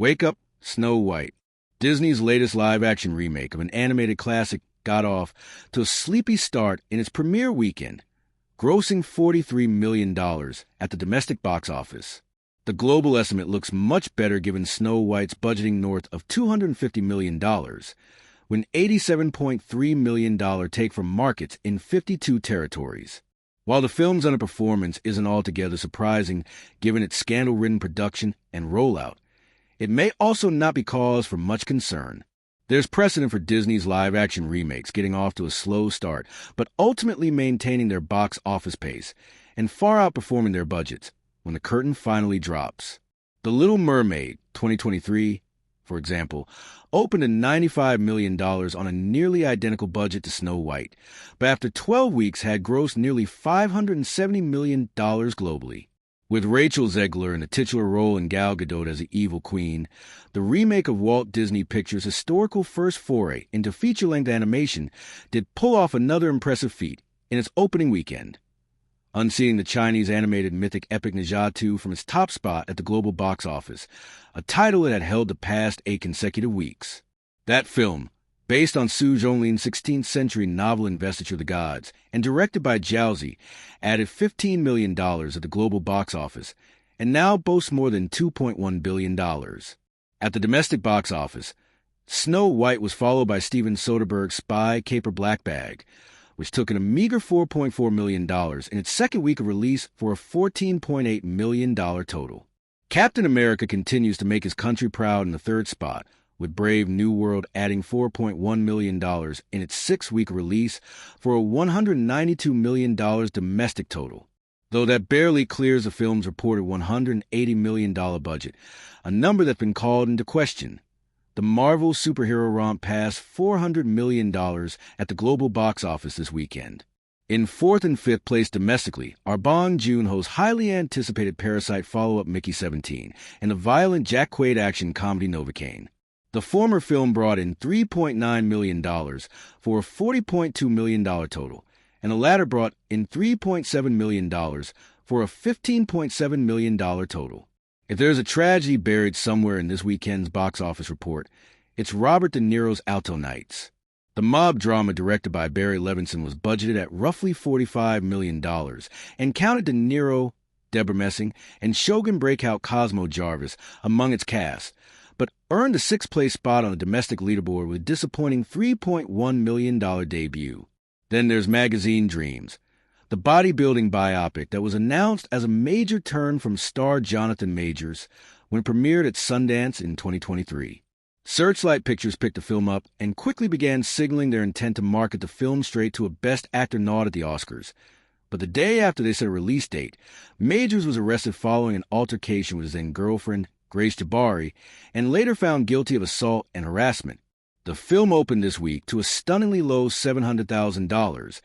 Wake Up, Snow White. Disney's latest live-action remake of an animated classic got off to a sleepy start in its premiere weekend, grossing $43 million at the domestic box office. The global estimate looks much better given Snow White's budgeting north of $250 million, with an $87.3 million take from markets in 52 territories. While the film's underperformance isn't altogether surprising given its scandal-ridden production and rollout, it may also not be cause for much concern. There's precedent for Disney's live-action remakes getting off to a slow start, but ultimately maintaining their box office pace and far outperforming their budgets when the curtain finally drops. The Little Mermaid, 2023, for example, opened at $95 million on a nearly identical budget to Snow White, but after 12 weeks had grossed nearly $570 million globally. With Rachel Zegler in the titular role and Gal Gadot as the evil queen, the remake of Walt Disney Pictures' historical first foray into feature-length animation did pull off another impressive feat in its opening weekend, unseating the Chinese animated mythic epic Ne Zha 2 from its top spot at the global box office, a title it had held the past 8 consecutive weeks. That film, based on Su Zhonglin's 16th century novel Investiture of the Gods, and directed by Jiaozi, added $15 million at the global box office, and now boasts more than $2.1 billion. At the domestic box office, Snow White was followed by Steven Soderbergh's spy caper Black Bag, which took in a meager $4.4 million in its second week of release for a $14.8 million total. Captain America continues to make his country proud in the third spot, with Brave New World adding $4.1 million in its 6-week release for a $192 million domestic total. Though that barely clears the film's reported $180 million budget, a number that's been called into question. The Marvel superhero romp passed $400 million at the global box office this weekend. In 4th and 5th place domestically are Bong Joon-ho's highly anticipated Parasite follow-up Mickey 17 and the violent Jack Quaid action comedy Novocaine. The former film brought in $3.9 million for a $40.2 million total, and the latter brought in $3.7 million for a $15.7 million total. If there's a tragedy buried somewhere in this weekend's box office report, it's Robert De Niro's Alto Nights. The mob drama directed by Barry Levinson was budgeted at roughly $45 million and counted De Niro, Deborah Messing, and Shogun breakout Cosmo Jarvis among its cast, but earned the 6th-place spot on the domestic leaderboard with a disappointing $3.1 million debut. Then there's Magazine Dreams, the bodybuilding biopic that was announced as a major turn from star Jonathan Majors when it premiered at Sundance in 2023. Searchlight Pictures picked the film up and quickly began signaling their intent to market the film straight to a Best Actor nod at the Oscars. But the day after they set a release date, Majors was arrested following an altercation with his then-girlfriend, Grace Jabari, and later found guilty of assault and harassment. The film opened this week to a stunningly low $700,000,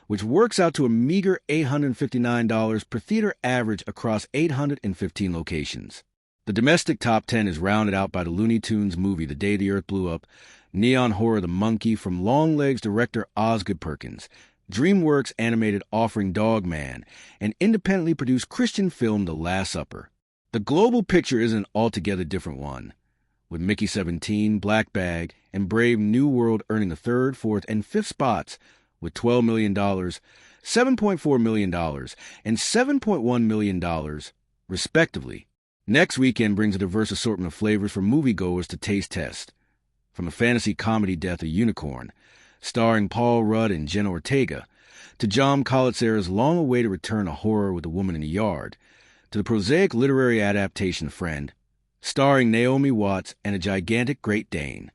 which works out to a meager $859 per theater average across 815 locations. The domestic top 10 is rounded out by the Looney Tunes movie The Day the Earth Blew Up, neon horror The Monkey from Longlegs director Osgood Perkins, DreamWorks animated Offering Dog Man, and independently produced Christian film The Last Supper. The global picture is an altogether different one, with Mickey 17, Black Bag, and Brave New World earning the 3rd, 4th, and 5th spots with $12 million, $7.4 million, and $7.1 million, respectively. Next weekend brings a diverse assortment of flavors for moviegoers to taste test. From the fantasy comedy Death of Unicorn, starring Paul Rudd and Jenna Ortega, to John Collett's long-awaited return to horror with A Woman in the Yard, to the prosaic literary adaptation Friend, starring Naomi Watts and a gigantic Great Dane.